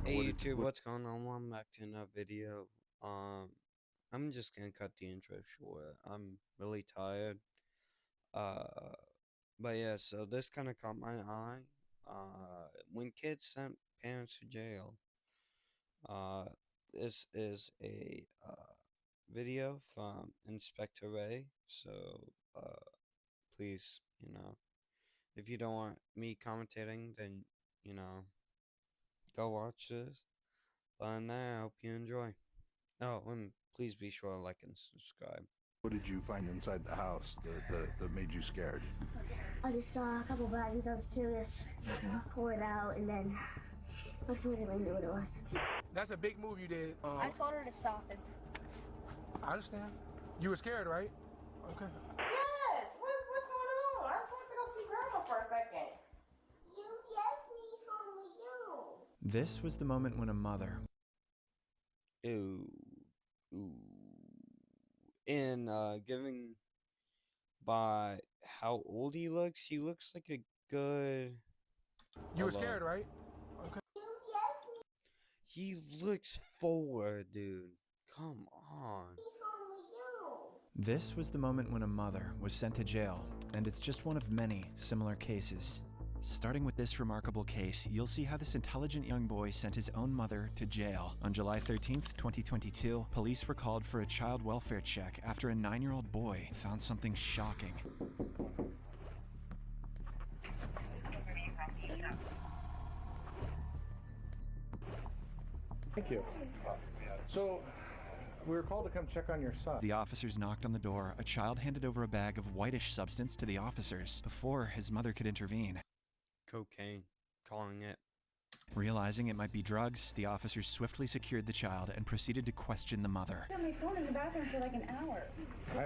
Hey What did YouTube, what what's going on? Welcome back to another video. Um, I'm just gonna cut the intro short. I'm really tired. Uh, but yeah, so this kind of caught my eye. When kids sent parents to jail. Uh, this is a video from Inspector Ray. So please, if you don't want me commentating, then you know, go watch this. But now, I hope you enjoy. Oh, and please be sure to like and subscribe. what did you find inside the house that made you scared? I just saw a couple baggies. I was curious. Pour it out, and then I immediately knew what it was. That's a big move you did. I told her to stop it. I understand. You were scared, right? Okay. Yes. What's going on? I just went to go see Grandma for a second. This was the moment when a mother Ooh, ooh. And giving by how old he looks like a good. You were Hold scared, up. right? Okay. He looks forward, dude. Come on. This was the moment when a mother was sent to jail, and it's just one of many similar cases. Starting with this remarkable case, you'll see how this intelligent young boy sent his own mother to jail. On July 13th, 2022, police were called for a child welfare check after a 9-year-old boy found something shocking. Thank you. So, we were called to come check on your son. The officers knocked on the door. A child handed over a bag of whitish substance to the officers before his mother could intervene. Cocaine. Calling it. Realizing it might be drugs, the officers swiftly secured the child and proceeded to question the mother. I had my phone in the bathroom for like an hour. I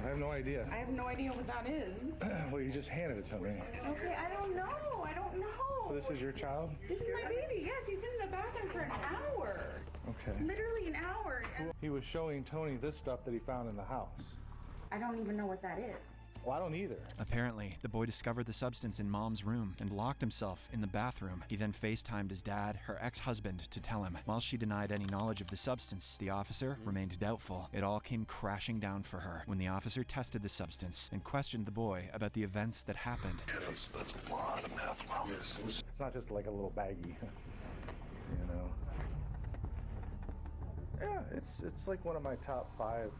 have no idea. I have no idea what that is. Well, you just handed it to me. Okay, I don't know. I don't know. So this is your child? This is my baby. Yes, he's been in the bathroom for an hour. Okay. Literally an hour. And He was showing Tony this stuff that he found in the house. I don't even know what that is. Well, I don't either. Apparently, the boy discovered the substance in Mom's room and locked himself in the bathroom. He then FaceTimed his dad, her ex-husband, to tell him. While she denied any knowledge of the substance, the officer remained doubtful. It all came crashing down for her when the officer tested the substance and questioned the boy about the events that happened. That's a lot of meth, Mom. It's not just like a little baggie, you know. Yeah, it's like one of my top 5,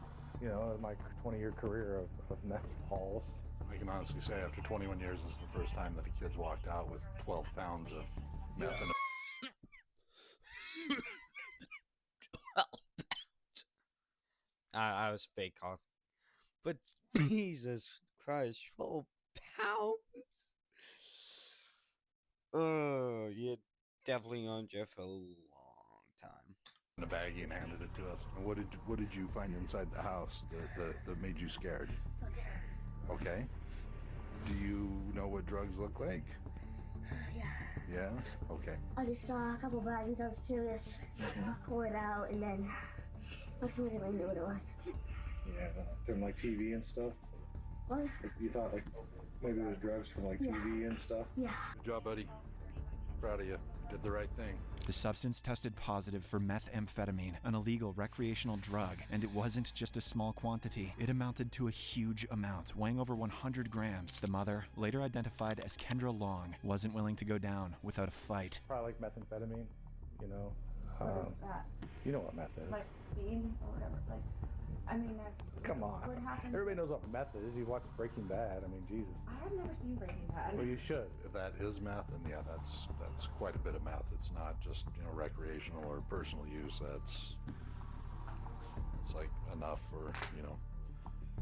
you know, in my 20-year career of meth hauls. I can honestly say after 21 years, this is the first time that a kid's walked out with 12 pounds of meth in I was fake coughing. But Jesus Christ, 12 pounds? Oh, you're definitely on jail for a long time. a baggie and handed it to us. And what did you find inside the house that made you scared? Okay. Do you know what drugs look like? Yeah. Yeah? Okay. I just saw a couple baggies. I was curious. Pour it out, and then I immediately knew what it was. Yeah, from like TV and stuff. What? Like, you thought like maybe it was drugs from like TV and stuff. Yeah. Good job, buddy. Proud of you. Did the right thing. The substance tested positive for methamphetamine, an illegal recreational drug, and it wasn't just a small quantity. It amounted to a huge amount, weighing over 100 grams. The mother, later identified as Kendra Long, wasn't willing to go down without a fight. Probably like methamphetamine, you know. what is that? You know what meth is. Like speed or whatever. Like, I mean, Come on. What happened? Everybody knows what meth is. You watch Breaking Bad. I mean, Jesus. I have never seen Breaking Bad. Well, you should. If that is meth, and yeah, that's quite a bit of meth. It's not just, you know, recreational or personal use. It's like enough for, you know,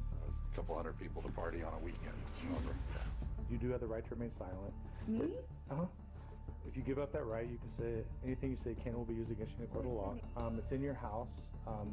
a couple hundred people to party on a weekend. Yeah. You do have the right to remain silent. Me? Uh-huh. If you give up that right, you can say anything you say can will be used against you in a court of law. It's in your house.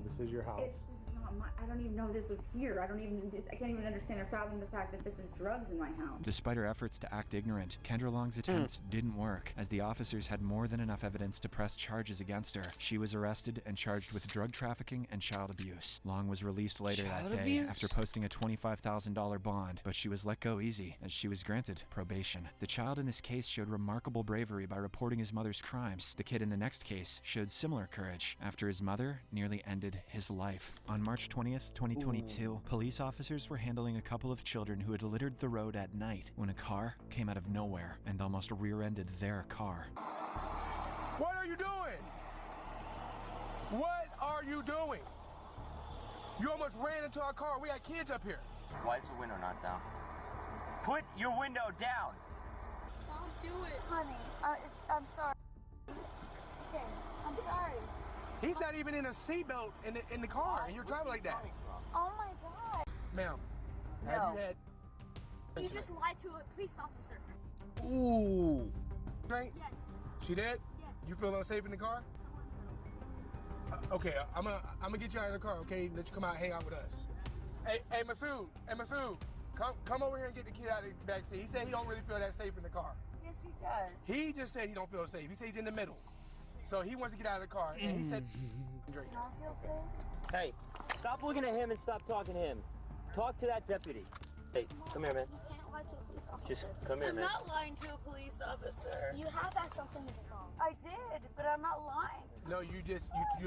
This is your house. This is I don't even know this was here. I can't even understand or fathom the fact that this is drugs in my house. Despite her efforts to act ignorant, Kendra Long's attempts didn't work, as the officers had more than enough evidence to press charges against her. She was arrested and charged with drug trafficking and child abuse. Long was released later that day after posting a $25,000 bond, but she was let go easy, as she was granted probation. The child in this case showed remarkable bravery by reporting his mother's crimes. The kid in the next case showed similar courage after his mother nearly ended his life. On March 20th, 2022, police officers were handling a couple of children who had littered the road at night when a car came out of nowhere and almost rear-ended their car. What are you doing? What are you doing? You almost ran into our car. We got kids up here. Why is the window not down? Put your window down. Don't do it, honey. I'm sorry. Okay, I'm sorry. He's not even in a seatbelt in the car, and you're driving like that. Oh my God. Ma'am, have you had... You just lied to a police officer. Ooh. Drink? Yes. She did? Yes. You feel unsafe in the car? Okay, I'm gonna get you out of the car, okay? Let you come out and hang out with us. Hey, Masood, come over here and get the kid out of the back seat. He said he don't really feel that safe in the car. Yes, he does. He just said he don't feel safe. He said he's in the middle. So he wants to get out of the car, and he said, drink. You don't feel safe? Hey, stop looking at him and stop talking to him. Talk to that deputy. Hey, come here, man. You can't lie to a police officer. Just come here, I'm man. not lying to a police officer. You have had something wrong. I did, but I'm not lying. No, you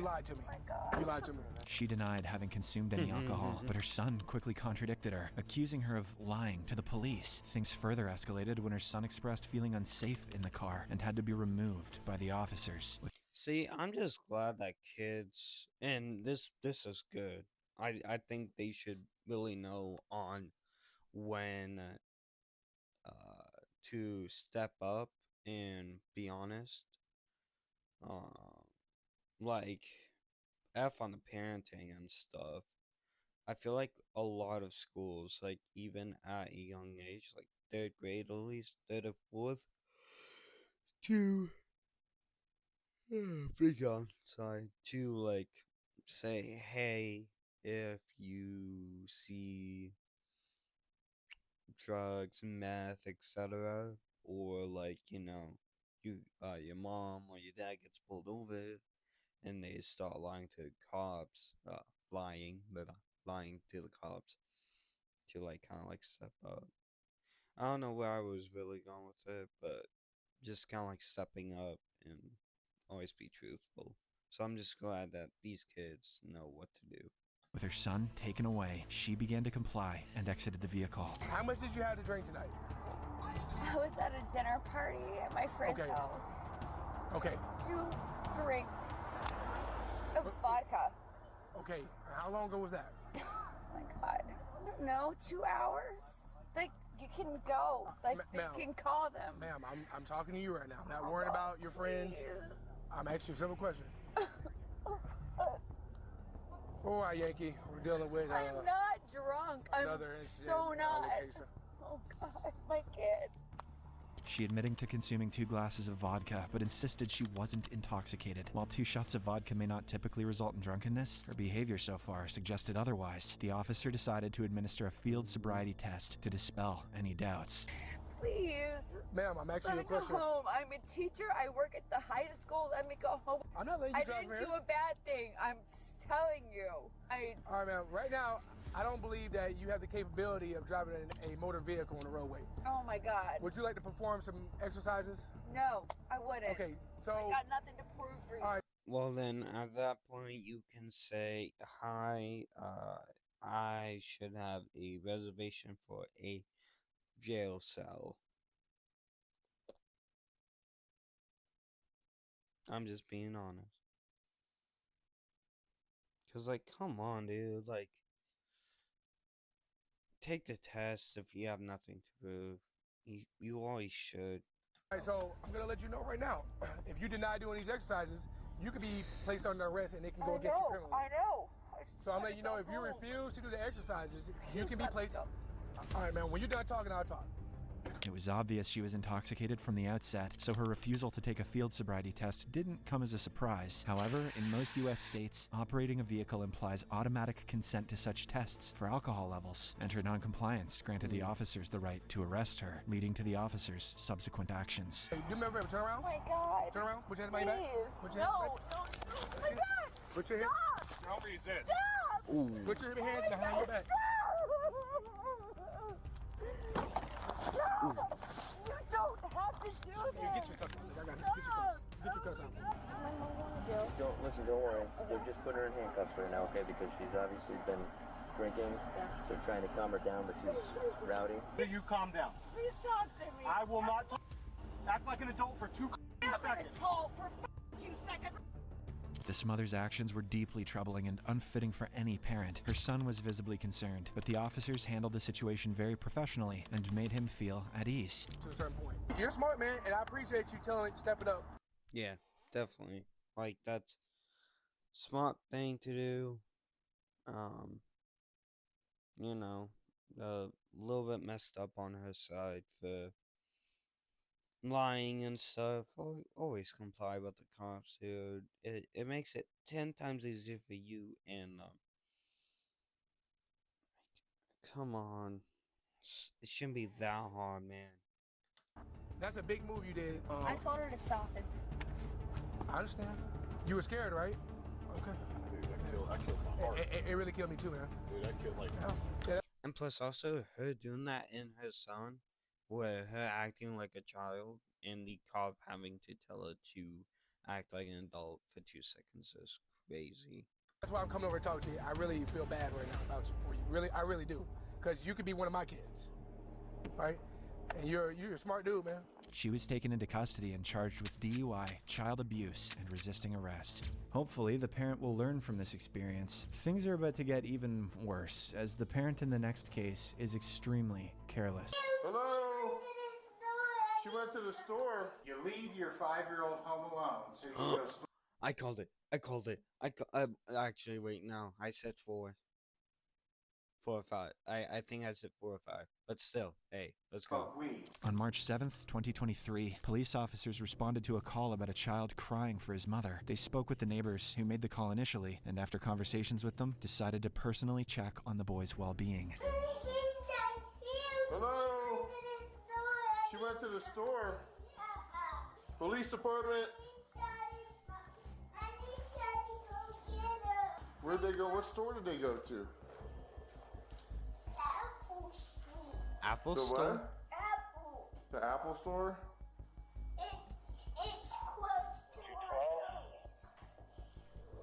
lied to me. Oh my God. You lied to me. She denied having consumed any alcohol, but her son quickly contradicted her, accusing her of lying to the police. Things further escalated when her son expressed feeling unsafe in the car and had to be removed by the officers. See, I'm just glad that kids, and this is good. I think they should really know on when to step up and be honest. Like F on the parenting and stuff. I feel like a lot of schools, like even at a young age, like 3rd grade at least, 3rd or 4th, to to like say, hey, if you see drugs, meth, etc., or like, you know, you your mom or your dad gets pulled over and they start lying to cops, lying to the cops, to like kind of like step up. I don't know where I was really going with it, but just kind of like stepping up and always be truthful. So I'm just glad that these kids know what to do. With her son taken away, she began to comply and exited the vehicle. How much did you have to drink tonight? I was at a dinner party at my friend's house. Okay. 2 drinks of vodka. Okay. How long ago was that? Oh my God. I don't know, 2 hours? Like, you can go. Like, you can call them. Ma'am, I'm talking to you right now. I'm not worrying about your friends. I'm asking you a simple question. All right, Yankee. We're dealing with... I'm not drunk. I'm so not. Oh, God, my kid. She admitting to consuming 2 glasses of vodka, but insisted she wasn't intoxicated. While 2 shots of vodka may not typically result in drunkenness, her behavior so far suggested otherwise. The officer decided to administer a field sobriety test to dispel any doubts. Please. Ma'am, I'm asking you a question. Let me go home. I'm a teacher. I work at the high school. Let me go home. I'm not letting you drive here. I didn't do a bad thing. I'm just telling you. All right, ma'am. Right now, I don't believe that you have the capability of driving a motor vehicle on the roadway. Oh my God. Would you like to perform some exercises? No, I wouldn't. Okay, so... I got nothing to prove for you. All right. Well then, at that point, you can say, hi, I should have a reservation for a jail cell. I'm just being honest. Cause like, come on, dude, like, take the test if you have nothing to prove. You always should. All right, so I'm gonna let you know right now. If you deny doing these exercises, you could be placed under arrest and they can go get you criminally. I know. So I'm letting you know, if you refuse to do the exercises, you can be placed. All right, man. When you're done talking, I'll talk. It was obvious she was intoxicated from the outset, so her refusal to take a field sobriety test didn't come as a surprise. However, in most U.S. states, operating a vehicle implies automatic consent to such tests for alcohol levels, and her noncompliance granted the officers the right to arrest her, leading to the officers' subsequent actions. Hey, do me a favor, turn around. Oh my God. Turn around, put your hand behind your back. Put your hand No, back. no, no. Oh my God. Put your hand. Stop. Don't resist. Stop. Ooh. Put your hands behind your back. No. You don't have to do this. Here, get your cuffs. I got it. Get your cuffs out. My mom won't do. Don't worry. They're just putting her in handcuffs right now, okay? Because she's obviously been drinking. They're trying to calm her down, but she's rowdy. You calm down. Please talk to me. I will not talk. Act like an adult for 2 seconds. Talk for 2 seconds. This mother's actions were deeply troubling and unfitting for any parent. Her son was visibly concerned, but the officers handled the situation very professionally and made him feel at ease. To a certain point. You're smart, man, and I appreciate you telling it, step it up. Yeah, definitely. Like, that's smart thing to do. You know, a little bit messed up on her side for lying and stuff. Always comply with the cops, dude. It makes it 10 times easier for you and them. Come on. It shouldn't be that hard, man. That's a big move you did. I told her to stop it. I understand. You were scared, right? Okay. Dude, I killed my heart. It really killed me too, man. Dude, I killed like. Yeah. And plus, also, her doing that in her son, with her acting like a child, and the cop having to tell her to act like an adult for 2 seconds is crazy. That's why I'm coming over to talk to you. I really feel bad right now about you, for you. Really, I really do. Because you could be one of my kids, right? And you're a smart dude, man. She was taken into custody and charged with DUI, child abuse, and resisting arrest. Hopefully, the parent will learn from this experience. Things are about to get even worse, as the parent in the next case is extremely careless. Hello? She went to the store. You leave your 5-year-old home alone, so you go sleep. I called it. Actually, wait, no. I said 4 or 5. I think I said 4 or 5. But still, hey, let's go. On March 7th, 2023, police officers responded to a call about a child crying for his mother. They spoke with the neighbors who made the call initially, and after conversations with them, decided to personally check on the boy's well-being. Hello? She went to the store. Police department. Where'd they go? What store did they go to? Apple The store? what? Apple. The Apple store? It's close to our house.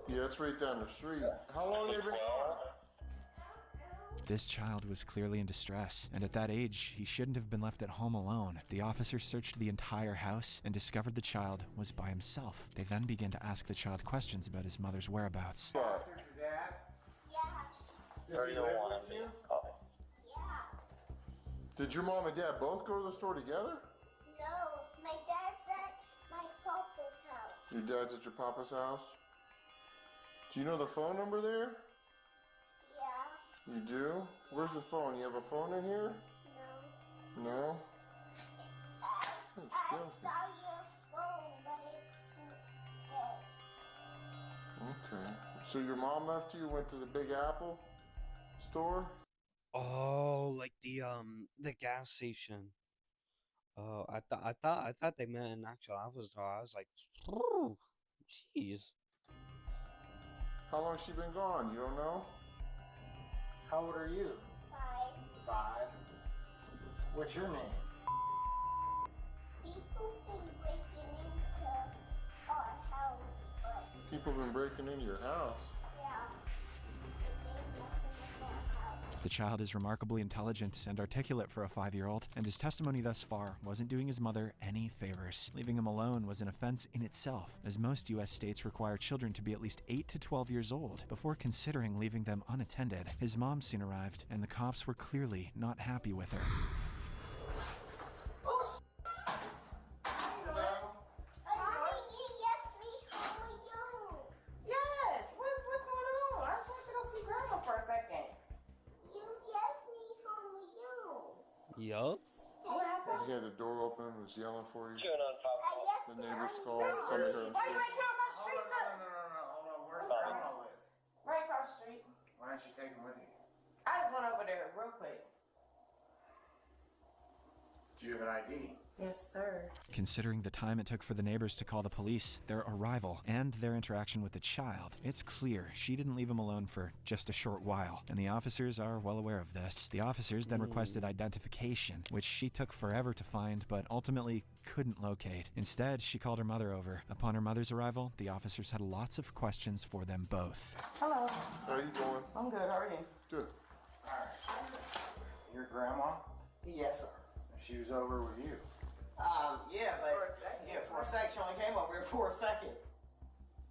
Yeah, it's right down the street. How long have they been gone? This child was clearly in distress, and at that age, he shouldn't have been left at home alone. The officers searched the entire house and discovered the child was by himself. They then began to ask the child questions about his mother's whereabouts. Yes. Does he live with you? Did your mom and dad both go to the store together? No, my dad's at my papa's house. Your dad's at your papa's house? Do you know the phone number there? Yeah. You do? Where's the phone? You have a phone in here? No. No? I That's saw filthy. your phone, but it's dead. Okay. So your mom left you, went to the Big Apple store? Oh, like the gas station. Oh, I thought they meant an actual Apple store. I was like, oh, jeez. How long she been gone? You don't know? How old are you? 5. 5. What's your name? People been breaking into our house, but People been breaking into your house. yeah, they've been messing with our house. The child is remarkably intelligent and articulate for a 5-year-old, and his testimony thus far wasn't doing his mother any favors. Leaving him alone was an offense in itself, as most U.S. states require children to be at least 8 to 12 years old before considering leaving them unattended. His mom soon arrived, and the cops were clearly not happy with her. Mommy, you left me home alone. Yes. What's going on? I just want to go see Grandma for a second. You left me home alone. Yup. What happened? he had the door open and was yelling for you? Chewing on pop. The neighbors called. Somebody heard him Why you scream. ain't come across the street to? Hold on. Where's Grandma live? Right across the street. Why don't you take him with you? I just went over there real quick. Do you have an ID? Yes, sir. Considering the time it took for the neighbors to call the police, their arrival, and their interaction with the child, it's clear she didn't leave him alone for just a short while, and the officers are well aware of this. The officers then requested identification, which she took forever to find, but ultimately couldn't locate. Instead, she called her mother over. Upon her mother's arrival, the officers had lots of questions for them both. Hello. How you doing? I'm good. How are you? Good. Alright. Your grandma? Yes, sir. She was over with you. Yeah, but for a second, she only came over here for a second.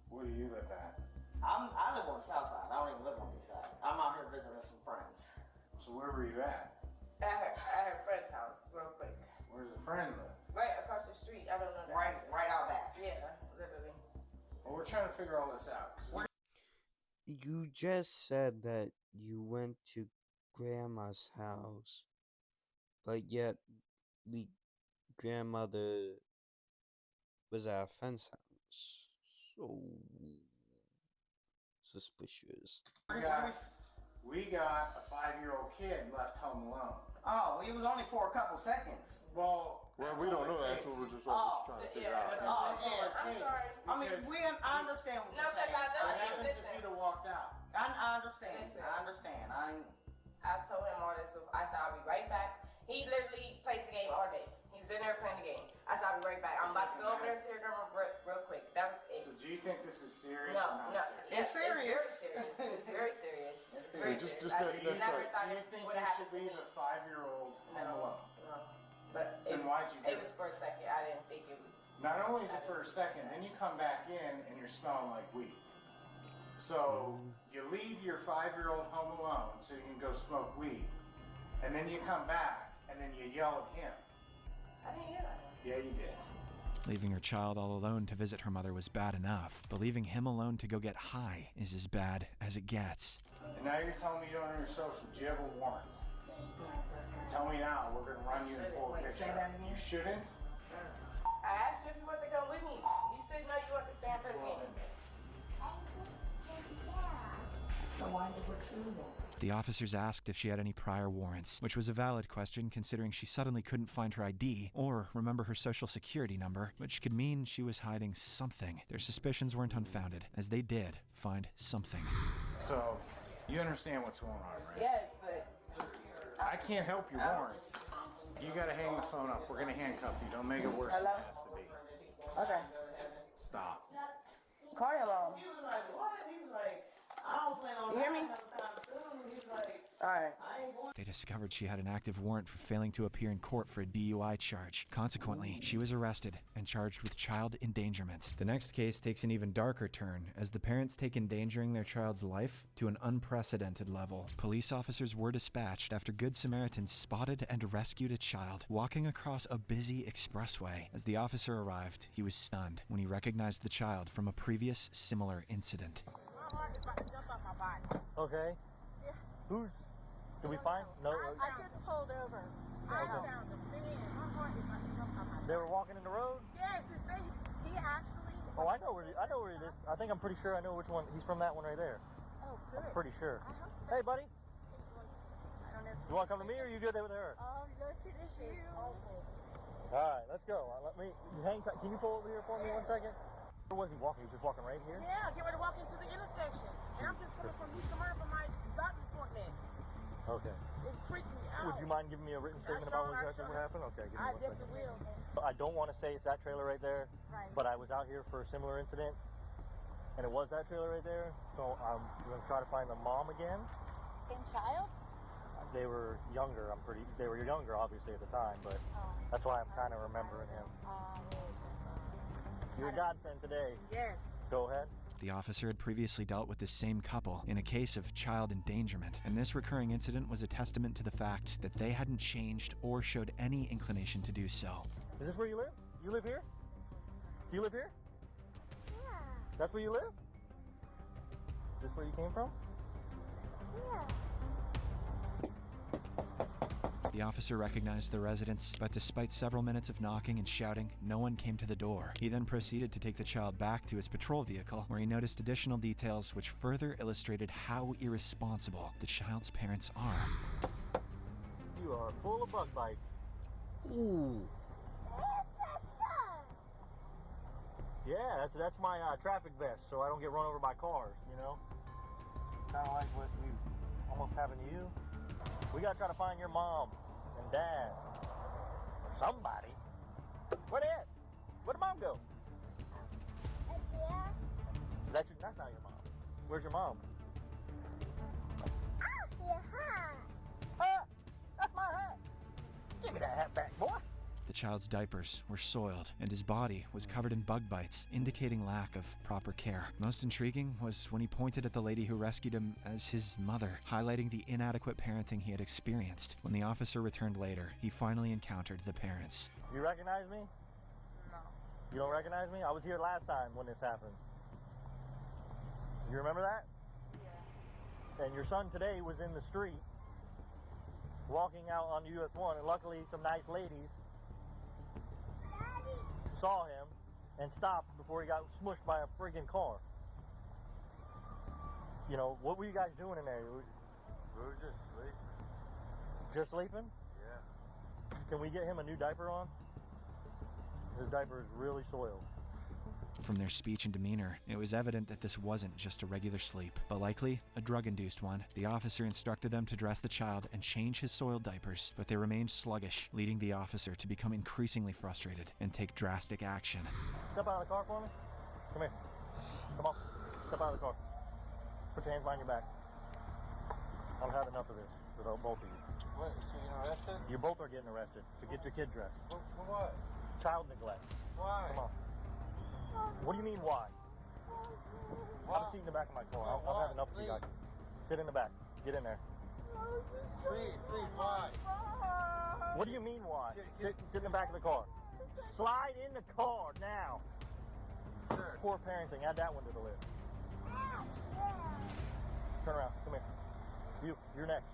Where do you live at? I live on the south side. I don't even live on the east side. I'm out here visiting some friends. So where were you at? At her friend's house, real quick. Where's the friend live? Right across the street. I don't know that. Right out back. Yeah, literally. Well, we're trying to figure all this out. You just said that you went to Grandma's house, but yet the grandmother was at a friend's house. So suspicious. We got a 5-year-old kid left home alone. Oh, he was only for a couple seconds. Well, we don't know. That's what we're just trying to figure out. That's all it takes. I mean, I understand what you're saying. What happens if you'd have walked out? I understand. I understand. I told him all this. I said I'll be right back. He literally plays the game all day. He was in there playing the game. I said I'll be right back. I'm about to go over there and see her grandma real quick. That was it. So do you think this is serious No, or not serious? it's serious. It's very serious. It's very serious. I never thought Do you it think would you have should happened to leave me. a 5-year-old home alone? No. But Then why'd you do it was for a second. I didn't think it was. Not only is it for a second, then you come back in and you're smelling like weed. So you leave your 5-year-old home alone so you can go smoke weed, and then you come back and then you yell at him. I didn't hear that. Yeah, you did. Leaving her child all alone to visit her mother was bad enough, but leaving him alone to go get high is as bad as it gets. And now you're telling me you don't know your social. Do you have a warrant? Tell me now. We're gonna run you and pull a picture. Say that again? You shouldn't. I asked you if you want to go with me. You said no. You want to stand for the game. So why did you choose that? The officers asked if she had any prior warrants, which was a valid question considering she suddenly couldn't find her ID or remember her social security number, which could mean she was hiding something. Their suspicions weren't unfounded, as they did find something. So, you understand what's going on, right? Yes, but I can't help your warrants. You gotta hang the phone up. We're gonna handcuff you. Don't make it worse than it has to be. okay. Stop. Call your mom. You hear me? All right. They discovered she had an active warrant for failing to appear in court for a DUI charge. Consequently, she was arrested and charged with child endangerment. The next case takes an even darker turn as the parents take endangering their child's life to an unprecedented level. Police officers were dispatched after Good Samaritans spotted and rescued a child walking across a busy expressway. As the officer arrived, he was stunned when he recognized the child from a previous similar incident. Okay. Yeah. Did we find? No. I just pulled over. I found him. They were walking in the road? Yes, he actually. Oh, I know where he is. I think I'm pretty sure I know which one. He's from that one right there. Oh, good. I'm pretty sure. I hope so. Hey, buddy. I don't know. You want to come to me or you good there with her? Oh, look at you. All right, let's go. Let me hang tight. Can you pull over here for me 1 second? Where was he walking? He was just walking right here? Yeah, get ready to walk into the intersection. And I'm just coming from East Smyrna for my doctor's appointment. Okay. It freaked me out. Would you mind giving me a written statement about exactly what happened? Okay, give me I 1 second. definitely will. I don't want to say it's that trailer right there, Right. but I was out here for a similar incident, and it was that trailer right there. So I'm going to try to find the mom again. Same child? They were younger. They were younger, obviously, at the time, but that's why I'm kind of remembering him. You're a godsend today. Yes. Go ahead. The officer had previously dealt with this same couple in a case of child endangerment, and this recurring incident was a testament to the fact that they hadn't changed or showed any inclination to do so. Is this where you live? You live here? Do you live here? Yeah. That's where you live? Is this where you came from? Yeah. The officer recognized the residence, but despite several minutes of knocking and shouting, no one came to the door. He then proceeded to take the child back to his patrol vehicle, where he noticed additional details which further illustrated how irresponsible the child's parents are. You are full of bug bites. Ooh. Yeah, that's my traffic vest, so I don't get run over by cars, you know? Kind of like what we almost happened to you. We gotta try to find your mom and dad. Or somebody. Where they at? Where'd mom go? That's not your mom. Where's your mom? Ah, that's my hat. Give me that hat back, boy. The child's diapers were soiled, and his body was covered in bug bites, indicating lack of proper care. Most intriguing was when he pointed at the lady who rescued him as his mother, highlighting the inadequate parenting he had experienced. When the officer returned later, he finally encountered the parents. You recognize me? No. You don't recognize me? I was here last time when this happened. You remember that? Yeah. And your son today was in the street, walking out on US 1, and luckily some nice ladies saw him and stopped before he got smushed by a friggin' car. You know, what were you guys doing in there? We were just sleeping. Just sleeping? Yeah. Can we get him a new diaper on? His diaper is really soiled. From their speech and demeanor, it was evident that this wasn't just a regular sleep, but likely a drug-induced one. The officer instructed them to dress the child and change his soiled diapers, but they remained sluggish, leading the officer to become increasingly frustrated and take drastic action. Step out of the car for me. Come here. Come on. Step out of the car. Put your hands behind your back. I've had enough of this for both of you. What, so you're arrested? You both are getting arrested, so get your kid dressed. For what? Child neglect. Why? Come on. What do you mean, why? Have a seat in the back of my car. I've had enough of you guys. Sit in the back. Get in there. Please, why? What do you mean, why? Sit in the back of the car. Slide in the car, now. Sure. Poor parenting. Add that one to the list. Turn around. Come here. You're next.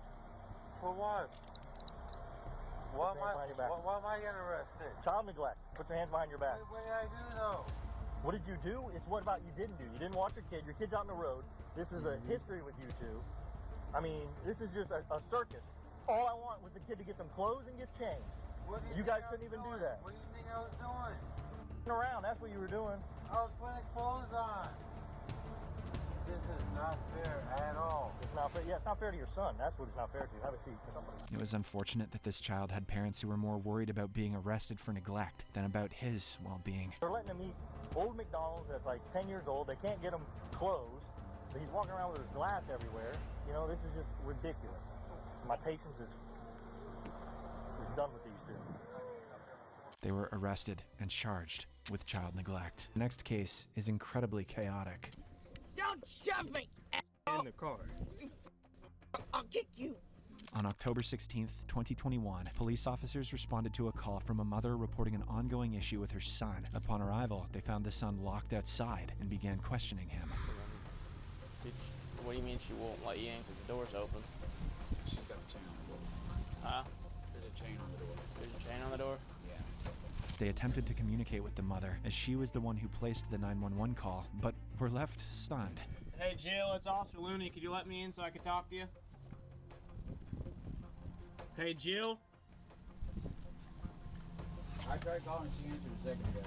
For what? Why am I getting arrested? Child neglect. Put your hands behind your back. What did I do, though? What did you do? It's what about you didn't do. You didn't watch your kid. Your kid's out on the road. This is a history with you two. I mean, this is just a circus. All I want was the kid to get some clothes and get changed. You guys couldn't even do that. What do you think I was doing? Around, that's what you were doing. I was putting clothes on. This is not fair at all. It's not fair. Yeah, it's not fair to your son. That's what it's not fair to. Have a seat. It was unfortunate that this child had parents who were more worried about being arrested for neglect than about his well-being. They're letting him eat old McDonald's that's like 10 years old. They can't get him clothes. He's walking around with his glass everywhere. You know, this is just ridiculous. My patience is done with these two. They were arrested and charged with child neglect. The next case is incredibly chaotic. Don't shove me! In the car. I'll kick you! On October 16th, 2021, police officers responded to a call from a mother reporting an ongoing issue with her son. Upon arrival, they found the son locked outside and began questioning him. What do you mean she won't let you in because the door's open? She's got the chain on the door. Huh? There's a chain on the door. There's a chain on the door? Yeah. They attempted to communicate with the mother, as she was the one who placed the 911 call, but were left stunned. Hey, Jill, it's Officer Looney. Could you let me in so I can talk to you? Hey, Jill? I tried calling, she answered a second ago.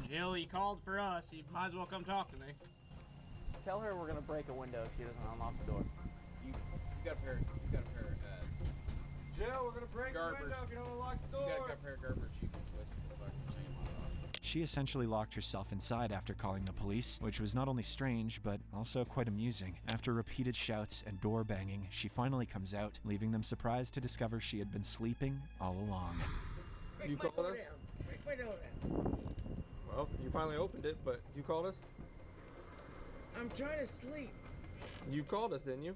Jill, you called for us. You might as well come talk to me. Tell her we're gonna break a window if she doesn't unlock the door. You got a pair, Jill, we're gonna break the window if you don't unlock the door. You got a pair of Gerbers, you can twist the fucking chain lock off. She essentially locked herself inside after calling the police, which was not only strange, but also quite amusing. After repeated shouts and door banging, she finally comes out, leaving them surprised to discover she had been sleeping all along. You called us? Break my door down. Well, you finally opened it, but you called us? I'm trying to sleep. You called us, didn't you?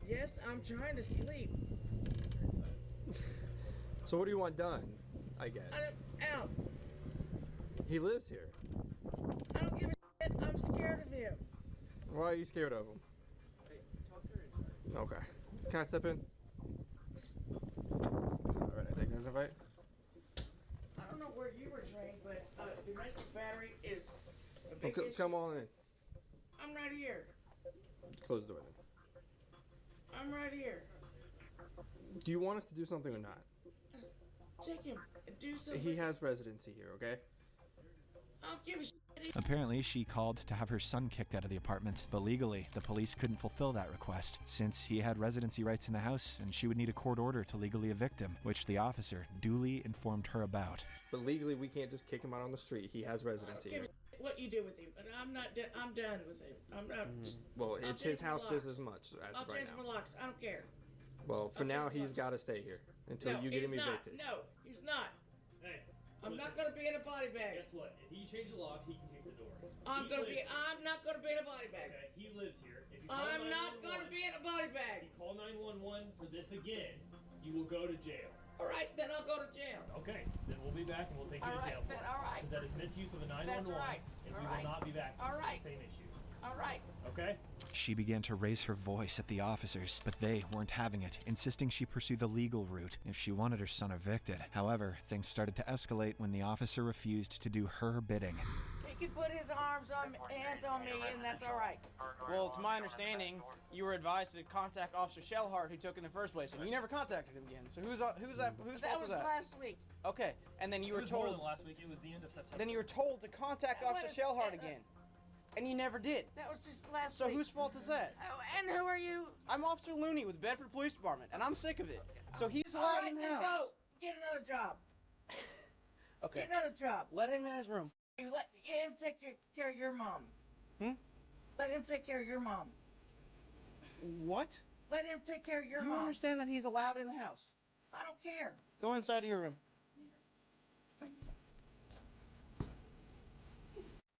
Yes, I'm trying to sleep. So what do you want done, I guess? I'm out. He lives here. I don't give a shit. I'm scared of him. Why are you scared of him? Okay. Can I step in? Alright, I take this invite. I don't know where you were trained, but domestic battery is a big Okay, issue. come on in. I'm right here. Close the door then. I'm right here. Do you want us to do something or not? Take him. Do something. He has residency here, okay? I don't give a shit. Apparently, she called to have her son kicked out of the apartment, but legally, the police couldn't fulfill that request, since he had residency rights in the house and she would need a court order to legally evict him, which the officer duly informed her about. But legally, we can't just kick him out on the street. He has residency Give here. a shit what you do with him, but I'm not. I'm done with him. I'm not. Well, I'll it's his change my house just locks. as much as I'll of right change now. my locks. I don't care. Well, for I'll now, change my he's locks. got to stay here until No, you get he's him not. evicted. No, he's not. Hey, I'm listen. not gonna be in a body bag. Guess what? If you change the locks, he can kick the door. I'm not gonna be in a body bag. Okay, he lives here. If you call I'm not 911 gonna be in a body bag. If you call 911 for this again, you will go to jail. All right, then I'll go to jail. Okay, then we'll be back and we'll take you All to right, jail. then, all right. Because that is misuse of the 911. That's right. And All we right. will not be back All for right. the same issue. All right. Okay? She began to raise her voice at the officers, but they weren't having it, insisting she pursue the legal route if she wanted her son evicted. However, things started to escalate when the officer refused to do her bidding. He can put his hands on me, and that's all right. Well, to my understanding, you were advised to contact Officer Shellhart, who took in the first place, and you never contacted him again. So whose fault That was was that? last week. Okay, and then you It were was more told. than last week. It was the end of September. Then you were told to contact That Officer was- Shellhart again, and you never did. That was just last So week. whose fault is that? Oh, and who are you? I'm Officer Looney with Bedford Police Department, and I'm sick of it. So he's All allowed right, in the then house. go. Get another job. Okay. Get another job. Let him in his room. You let him take care of your mom. Let him take care of your mom. What? Let him take care of your You mom. understand that he's allowed in the house? I don't care. Go inside of your room.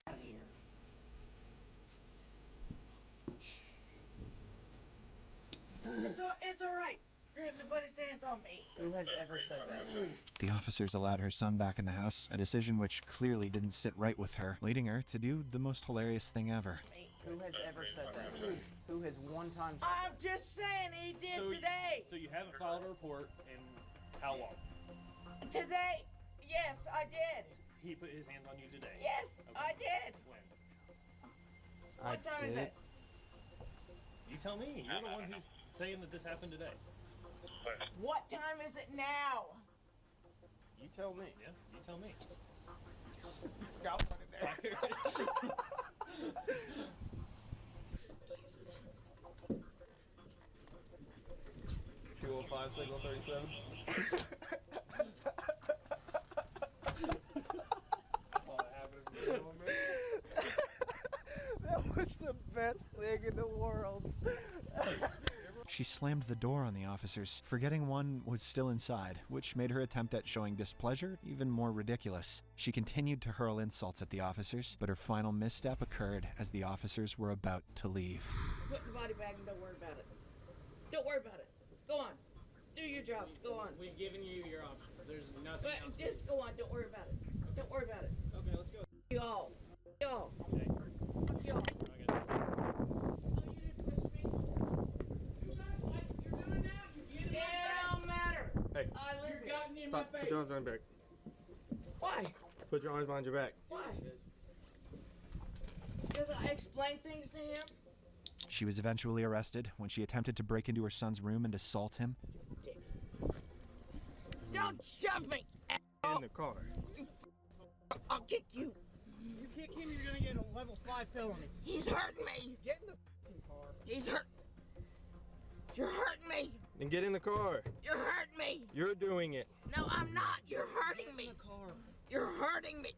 Out of here. It's all right. Everybody's hands on me. Who has ever said that? The officers allowed her son back in the house, a decision which clearly didn't sit right with her, leading her to do the most hilarious thing ever. Who has ever said that? Who has one time said I'm just saying he did today. So you haven't filed a report in how long? Today? Yes, I did. He put his hands on you today? Yes, I did. When? What time is it? You tell me. You're the one who's saying that this happened today. What time is it now? You tell me. Yeah, you tell me. I'll put it there. 205 signal 37. That was the best thing in the world. She slammed the door on the officers, forgetting one was still inside, which made her attempt at showing displeasure even more ridiculous. She continued to hurl insults at the officers, but her final misstep occurred as the officers were about to leave. Put in the body bag and don't worry about it. Don't worry about it. Go on. Do your job. Go on. We've given you your options. There's nothing But else. just go on. Don't worry about it. Don't worry about it. Okay, let's go. Y'all. Y'all. Okay. Fuck y'all. It don't matter. Hey. I literally gotten in my Stop. face. Put your arms behind your back. Why? Put your arms behind your back. Why? Because I explain things to him. She was eventually arrested when she attempted to break into her son's room and assault him. Don't shove me. In the car. I'll kick you. You kick him, you're gonna get a level 5 felony. He's hurting me. Get in the car. He's hurt. You're hurting me. Then get in the car. You're hurting me. You're doing it. No, I'm not. You're hurting me. You're hurting me.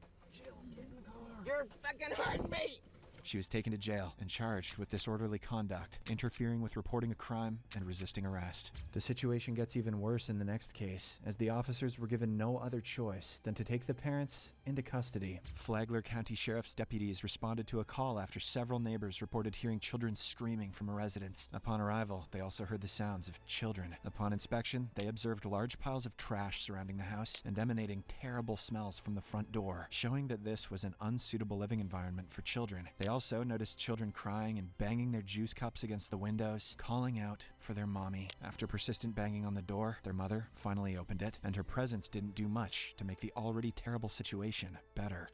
You're fucking hurting me. She was taken to jail and charged with disorderly conduct, interfering with reporting a crime, and resisting arrest. The situation gets even worse in the next case, as the officers were given no other choice than to take the parents into custody. Flagler County Sheriff's deputies responded to a call after several neighbors reported hearing children screaming from a residence. Upon arrival, they also heard the sounds of children. Upon inspection, they observed large piles of trash surrounding the house and emanating terrible smells from the front door, showing that this was an unsuitable living environment for children. They also also noticed children crying and banging their juice cups against the windows, calling out for their mommy. After persistent banging on the door, their mother finally opened it, and her presence didn't do much to make the already terrible situation better.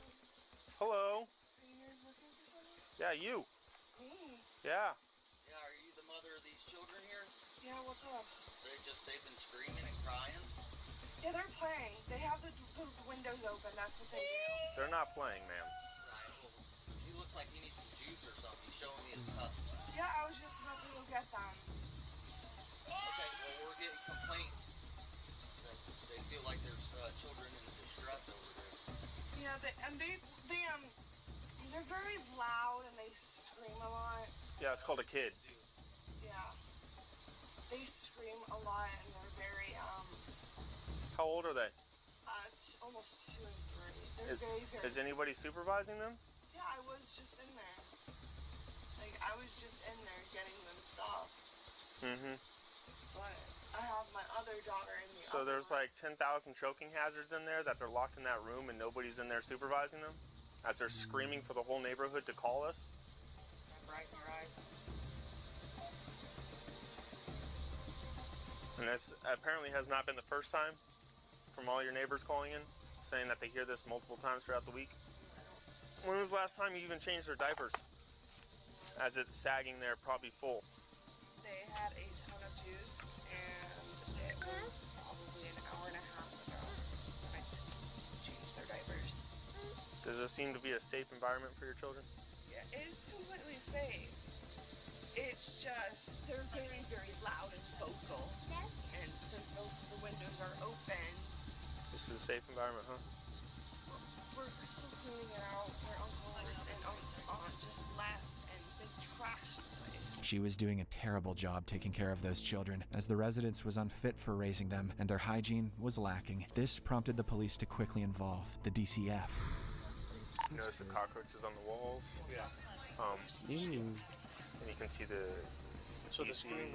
Hello. Yeah, you. Me? Yeah. Yeah, are you the mother of these children here? Yeah, what's up? They've been screaming and crying? Yeah, they're playing. They have the windows open. That's what they do. They're not playing, ma'am. Right, well, he looks like he needs some juice or something. He's showing me his cup. Yeah, I was just about to go get them. Okay, well, we're getting complaints that they feel like there's children in distress over there. Yeah, they're very loud and they scream a lot. Yeah, it's called a kid. Yeah. They scream a lot and they're very, How old are they? almost 2 and 3. They're very, very... Is anybody supervising them? Yeah, I was just in there. Like, I was just in there getting them stuff. Mm-hmm. But I have my other daughter in the So there's like 10,000 choking hazards in there that they're locked in that room and nobody's in there supervising them? As they're screaming for the whole neighborhood to call us? Bright in your eyes. And this apparently has not been the first time from all your neighbors calling in, saying that they hear this multiple times throughout the week. When was the last time you even changed their diapers? As it's sagging there, probably full. They had a ton of juice, and it was probably an hour and a half ago when I changed their diapers. Does this seem to be a safe environment for your children? Yeah, it's completely safe. It's just, they're very, very loud and vocal. And since both of the windows are opened, This is a safe environment, huh? we're still cleaning it out. Their uncle and aunt just left and they trashed the place. She was doing a terrible job taking care of those children, as the residence was unfit for raising them and their hygiene was lacking. This prompted the police to quickly involve the DCF. You notice the cockroaches on the walls? Yeah. And you can see the... So the screen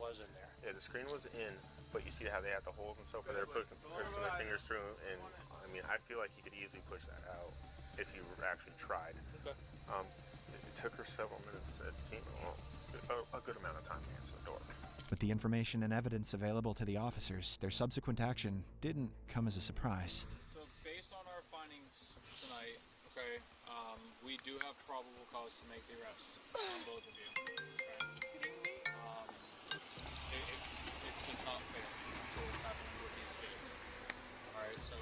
was in there. Yeah, the screen was in, but you see how they had the holes and stuff where they're pushing their fingers through, and I mean, I feel like you could easily push that out if you actually tried. Okay. It took her several minutes to, it seemed a good amount of time to answer the door. With the information and evidence available to the officers, their subsequent action didn't come as a surprise. So based on our findings tonight, okay, we do have probable cause to make the arrest on both of you. Okay? It's just not fair to what's happening with these kids. Alright, so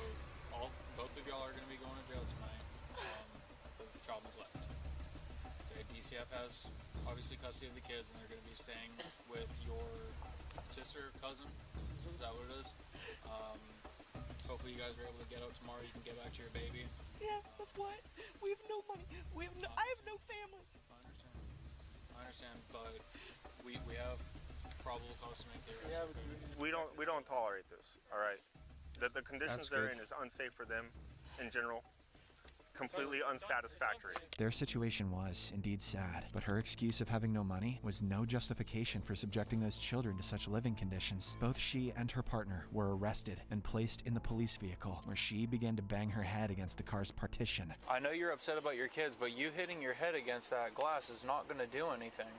both of y'all are going to be going to jail tonight for child neglect. Okay, DCF has obviously custody of the kids and they're going to be staying with your sister, cousin. Is that what it is? Hopefully you guys are able to get out tomorrow. You can get back to your baby. Yeah, with what? We have no money. I have no family. I understand, but we have probable cause to make the arrest. We don't tolerate this. All right, the conditions they're in is unsafe for them in general. Completely unsatisfactory. Their situation was indeed sad, but her excuse of having no money was no justification for subjecting those children to such living conditions. Both she and her partner were arrested and placed in the police vehicle, where she began to bang her head against the car's partition. I know you're upset about your kids, but you hitting your head against that glass is not going to do anything.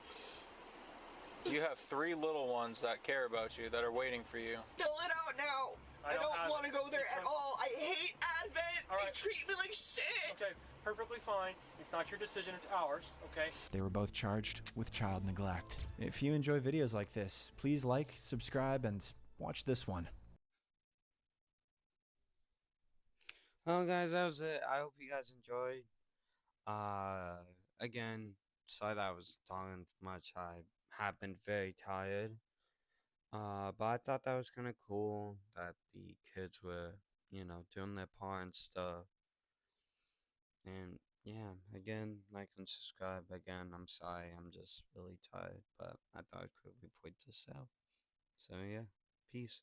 You have 3 little ones that care about you, that are waiting for you. Fill it out now. I don't want to go there at all. I hate Advent. They treat me like shit. Okay, perfectly fine. It's not your decision, it's ours, okay? They were both charged with child neglect. If you enjoy videos like this, please like, subscribe, and watch this one. Well, guys, that was it. I hope you guys enjoyed. Again, sorry that I was talking too much. I have been very tired. But I thought that was kind of cool that the kids were, doing their part and stuff. And yeah, again, like and subscribe. Again, I'm sorry, I'm just really tired, but I thought I could report this out. So yeah, peace.